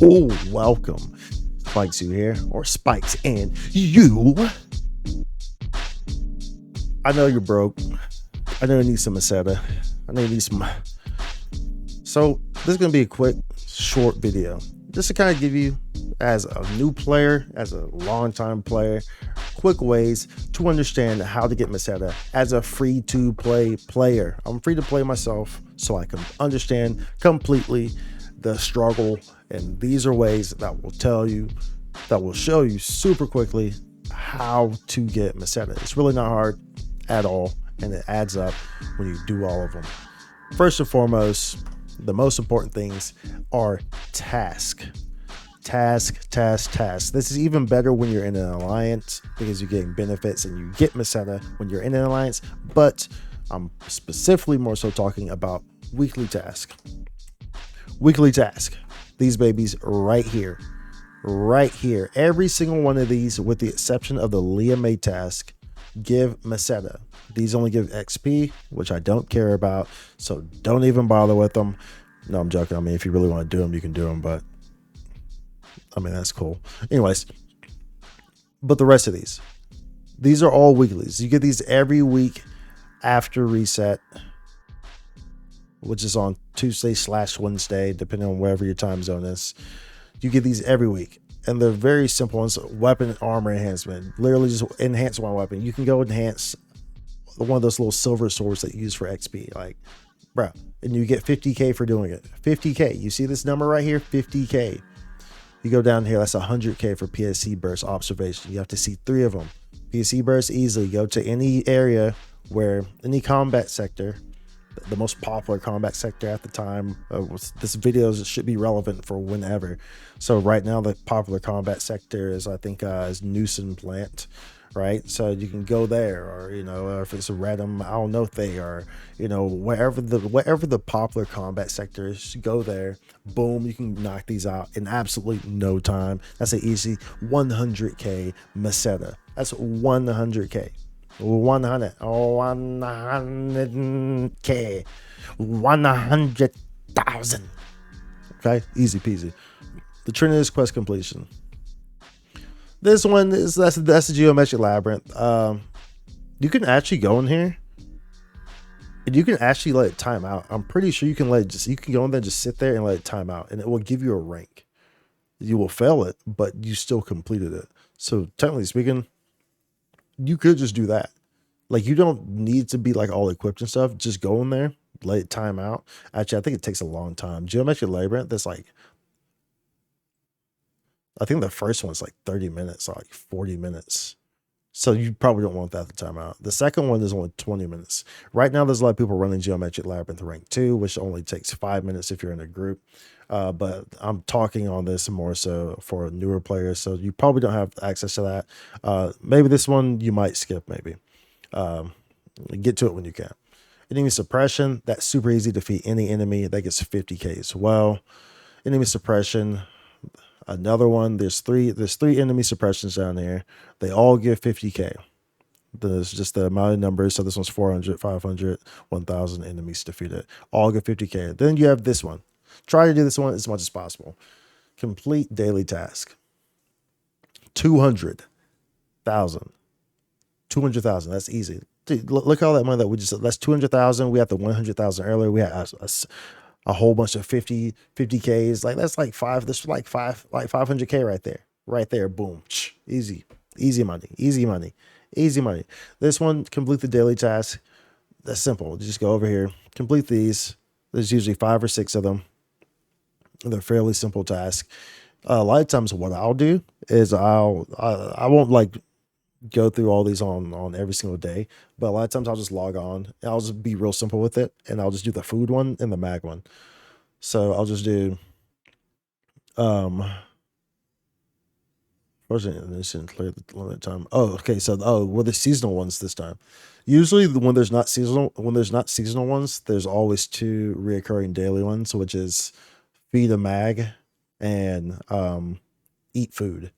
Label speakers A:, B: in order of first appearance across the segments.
A: Oh, welcome. Spikes you here, or Spikes and you. I know you're broke. I know you need some Meseta. I know you need some. So this is gonna be a quick, short video, just to kind of give you, as a new player, as a long-time player, quick ways to understand how to get Meseta as a free-to-play player. I'm free to play myself, so I can understand completely the struggle, and these are ways that will show you super quickly how to get Meseta. It's really not hard at all, and it adds up when you do all of them. First and foremost, the most important things are task. This is even better when you're in an alliance, because you're getting benefits and you get Meseta when you're in an alliance, but I'm specifically more so talking about weekly task. These babies right here. Every single one of these, with the exception of the Leah May task, give Meseta. These only give XP, which I don't care about, so don't even bother with them. No, I'm joking. I mean, if you really want to do them, you can do them, but I mean, that's cool. Anyways, but the rest of these are all weeklies. You get these every week after reset, which is on Tuesday/Wednesday, depending on wherever your time zone is. You get these every week, and they're very simple ones. Weapon armor enhancement, literally just enhance one weapon. You can go enhance one of those little silver swords that you use for XP, like, bro, and you get 50k for doing it. 50k. You see this number right here, 50k. You go down here, that's 100k for PSC burst observation. You have to see 3 of them. PSC burst, easily go to any area where any combat sector, the most popular combat sector at the time. This video should be relevant for whenever. So right now the popular combat sector is, I think, is Newson Plant, right? So you can go there, or if it's a Redham, I don't know if they are, wherever the popular combat sector is, go there. Boom, you can knock these out in absolutely no time. That's an easy 100k Meseta. That's 100k. 100k, 100,000. Okay, easy peasy. The Trinity's quest completion. This one is that's the geometric labyrinth. You can actually go in here, and you can actually let it time out. I'm pretty sure you can you can go in there, just sit there and let it time out, and it will give you a rank. You will fail it, but you still completed it. So technically speaking, you could just do that. Like, you don't need to be like all equipped and stuff. Just go in there, let it time out. Actually, I think it takes a long time. Geometric labyrinth, that's like, I think the first one's like 30 minutes, like 40 minutes. So you probably don't want that to time out. The second one is only 20 minutes. Right now, there's a lot of people running Geometric Labyrinth rank 2, which only takes 5 minutes if you're in a group. But I'm talking on this more so for newer players, so you probably don't have access to that. Maybe this one you might skip, maybe. Get to it when you can. Enemy suppression, that's super easy to defeat any enemy. That gets 50k as well. Enemy suppression, another one. There's three enemy suppressions down here. They all give 50k. There's just the amount of numbers. So this one's 400, 500, 1000 enemies defeated. All give 50k. Then you have this one. Try to do this one as much as possible. Complete daily task. 200,000. 200,000. That's easy. Dude, look at all that money that we just. That's 200,000. We had the 100,000 earlier. We had a whole bunch of 50ks. Like, that's like 500k right there. Boom. Easy money. This one, complete the daily task. That's simple. Just go over here, complete these. There's usually 5 or 6 of them. They're fairly simple tasks. A lot of times what I'll do is I won't like go through all these on every single day, but a lot of times I'll just log on and I'll just be real simple with it, and I'll just do the food one and the mag one. So I'll just do clear the limit time. Oh, okay. So well, the seasonal ones this time. Usually when there's not seasonal ones, there's always 2 reoccurring daily ones, which is feed a mag and eat food.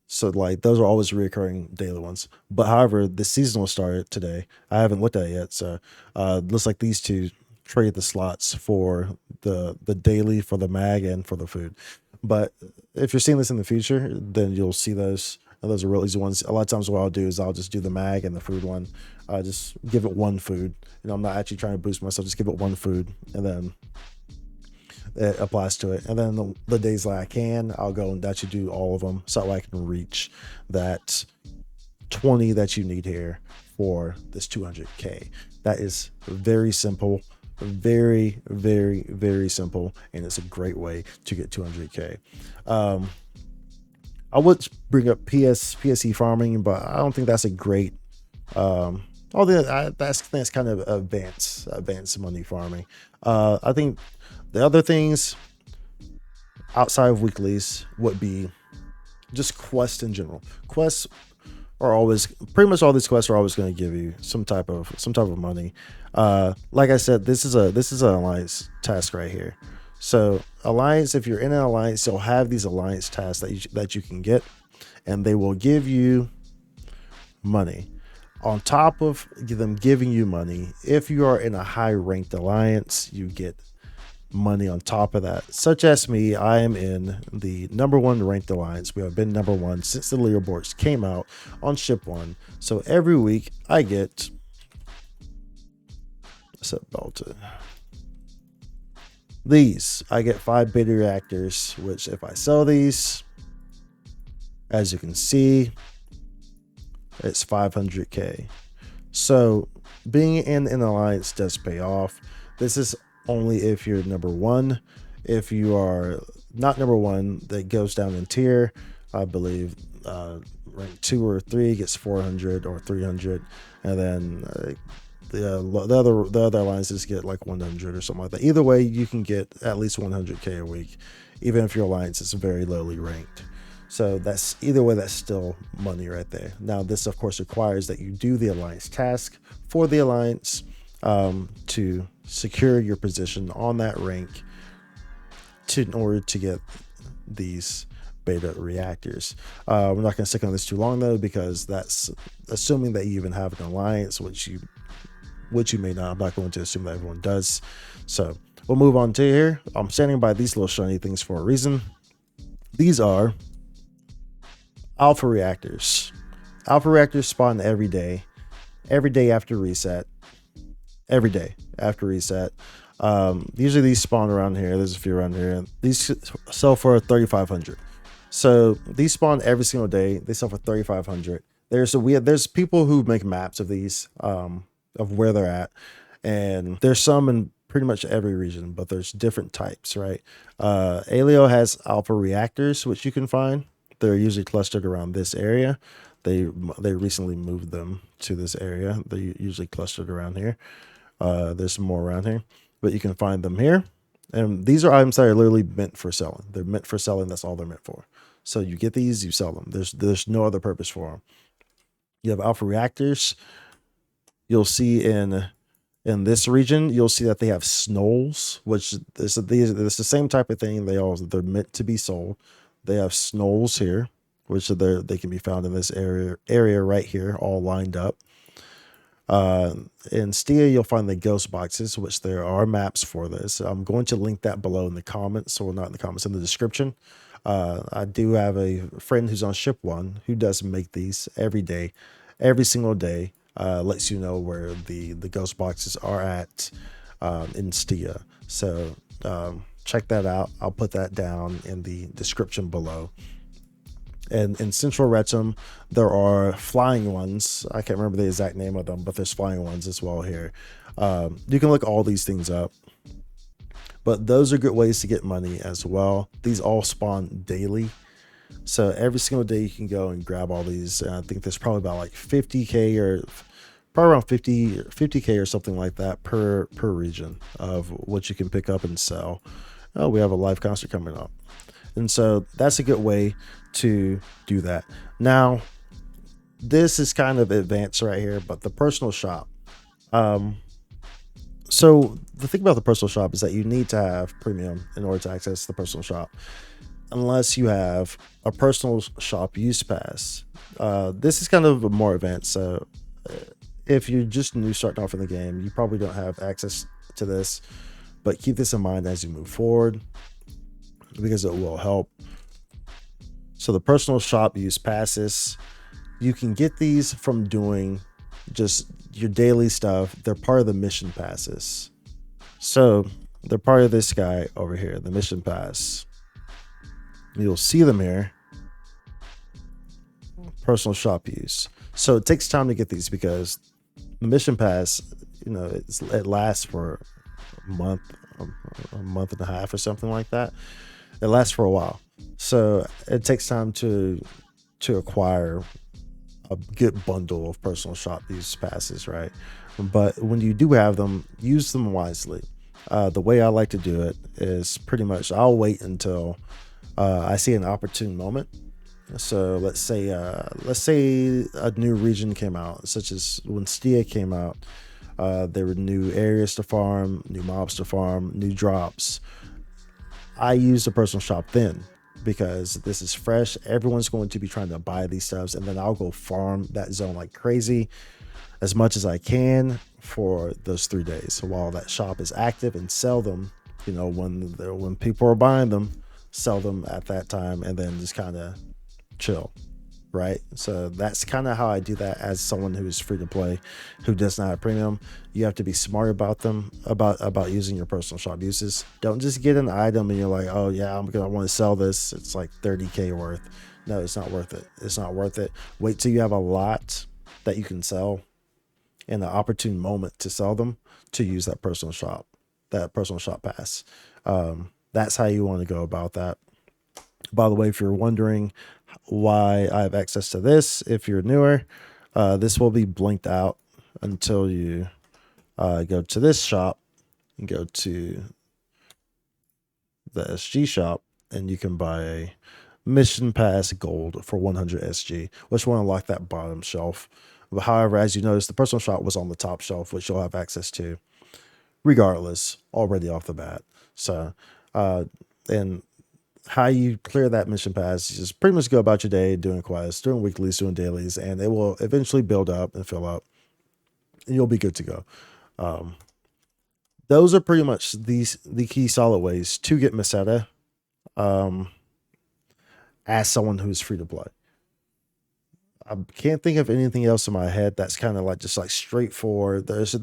A: So like those are always reoccurring daily ones. But however, the seasonal started today. I haven't looked at it yet. So looks like these 2 trade the slots for the daily, for the mag, and for the food. But if you're seeing this in the future, then you'll see those. And those are real easy ones. A lot of times what I'll do is I'll just do the mag and the food one. Just give it one food. I'm not actually trying to boost myself. Just give it one food, and then it applies to it. And then the days that I can, I'll go and actually do all of them so I can reach that 20 that you need here for this 200K. That is very simple, very, very, very simple, and it's a great way to get 200K. I would bring up PSE farming, but I don't think that's a great. That's kind of advanced money farming. I think the other things outside of weeklies would be just quests in general. Quests are always, pretty much all these quests are always going to give you some type of money. Like I said, this is an alliance task right here. So alliance, if you're in an alliance, you'll have these alliance tasks that you can get, and they will give you money. On top of them giving you money, if you are in a high ranked alliance, you get money on top of that. Such as me, I am in the #1 ranked alliance. We have been #1 since the leaderboards came out on ship 1. So every week I get these. I get 5 beta reactors, which if I sell these, as you can see, it's 500K. So being in an alliance does pay off. This is only if you're #1. If you are not #1, that goes down in tier. I believe rank 2 or 3 gets 400 or 300, and then the other alliances get like 100 or something like that. Either way, you can get at least 100K a week, even if your alliance is very lowly ranked. So that's either way, that's still money right there. Now, this of course requires that you do the alliance task for the alliance to secure your position on that rank in order to get these beta reactors. We're not going to stick on this too long though, because that's assuming that you even have an alliance, which you may not. I'm not going to assume that everyone does. So we'll move on to here. I'm standing by these little shiny things for a reason. These are alpha reactors. Alpha reactors spawn every day after reset. Every day after reset. Usually these spawn around here. There's a few around here. These sell for 3,500. So these spawn every single day. They sell for 3,500. There's people who make maps of these, of where they're at, and there's some in pretty much every region, but there's different types, right? Alio has alpha reactors, which you can find. They're usually clustered around this area. They recently moved them to this area. They're usually clustered around here. There's some more around here, but you can find them here. And these are items that are literally meant for selling. They're meant for selling. That's all they're meant for. So you get these, you sell them. There's no other purpose for them. You have alpha reactors. You'll see in this region, you'll see that they have Snoals, which is the same type of thing. They're meant to be sold. They have Snoals here, which they can be found in this area right here, all lined up. In Stia, you'll find the ghost boxes, which there are maps for this. I'm going to link that below in the comments, or not in the comments, in the description. I do have a friend who's on ship 1 who does make these every day, every single day. Lets you know where the ghost boxes are at in Stia. So check that out. I'll put that down in the description below. And in Central Retum, there are flying ones. I can't remember the exact name of them, but there's flying ones as well here. You can look all these things up. But those are good ways to get money as well. These all spawn daily. So every single day you can go and grab all these. And I think there's probably about like 50K or probably around 50K or something like that per region of what you can pick up and sell. Oh, we have a live concert coming up. And so that's a good way to do that. Now, this is kind of advanced right here, but the personal shop. So the thing about the personal shop is that you need to have premium in order to access the personal shop, unless you have a personal shop use pass. This is kind of more advanced. So if you're just new starting off in the game, you probably don't have access to this, but keep this in mind as you move forward, because it will help. So the personal shop use passes, you can get these from doing just your daily stuff. They're part of the mission passes. So they're part of this guy over here, the mission pass. You'll see them here. Personal shop use. So it takes time to get these because the mission pass, it lasts for month, a month and a half or something like that. It lasts for a while, so it takes time to acquire a good bundle of personal shop use passes, right? But when you do have them, use them wisely. The way I like to do it is pretty much I'll wait until I see an opportune moment. So let's say a new region came out, such as when Stia came out. There were new areas to farm, new mobs to farm, new drops. I use the personal shop then because this is fresh. Everyone's going to be trying to buy these stuffs, and then I'll go farm that zone like crazy as much as I can for those 3 days while that shop is active, and sell them. When people are buying them, sell them at that time, and then just kind of chill. Right, so that's kind of how I do that as someone who is free to play, who does not have premium. You have to be smart about them, about using your personal shop uses. Don't just get an item and you're like, oh yeah, I want to sell this, it's like 30k worth. No, it's not worth it. It's not worth it. Wait till you have a lot that you can sell and an opportune moment to sell them, to use that personal shop pass. That's how you want to go about that. By the way, if you're wondering why I have access to this, if you're newer, this will be blinked out until you go to this shop and go to the SG shop, and you can buy a mission pass gold for 100 SG, which will unlock that bottom shelf. But however, as you notice, the personal shop was on the top shelf, which you'll have access to regardless already off the bat. So and how you clear that mission pass, you just pretty much go about your day doing quests, doing weeklies, doing dailies, and it will eventually build up and fill up, and you'll be good to go. Those are pretty much the key solid ways to get Meseta as someone who's free to play. I can't think of anything else in my head that's kind of like just like straightforward. There's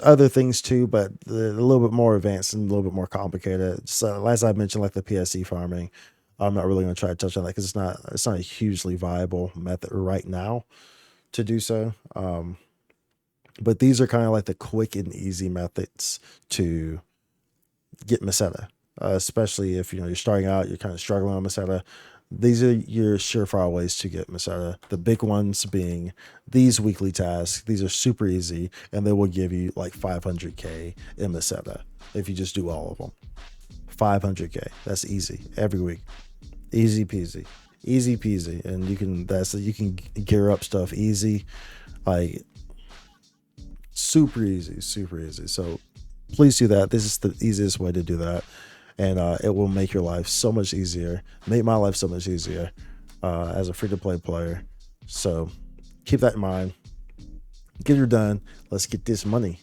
A: other things too, but they're a little bit more advanced and a little bit more complicated. So as I mentioned, like the PSE farming, I'm not really going to try to touch on that because it's not a hugely viable method right now to do so. But these are kind of like the quick and easy methods to get Meseta, especially if you're starting out, you're kind of struggling on Meseta. These are your surefire ways to get Meseta. The big ones being these weekly tasks. These are super easy, and they will give you like 500k in Meseta if you just do all of them. 500k. That's easy every week. Easy peasy. Easy peasy. And you can gear up stuff easy, like super easy, super easy. So please do that. This is the easiest way to do that. And it will make your life so much easier, make my life so much easier as a free-to-play player. So keep that in mind. Get her done. Let's get this money.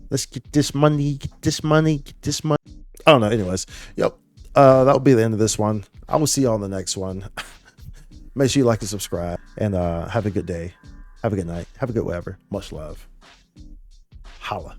A: Let's get this money, get this money, get this money. I don't know. Anyways, yep. That will be the end of this one. I will see you on the next one. Make sure you like and subscribe. And have a good day. Have a good night. Have a good whatever. Much love. Holla.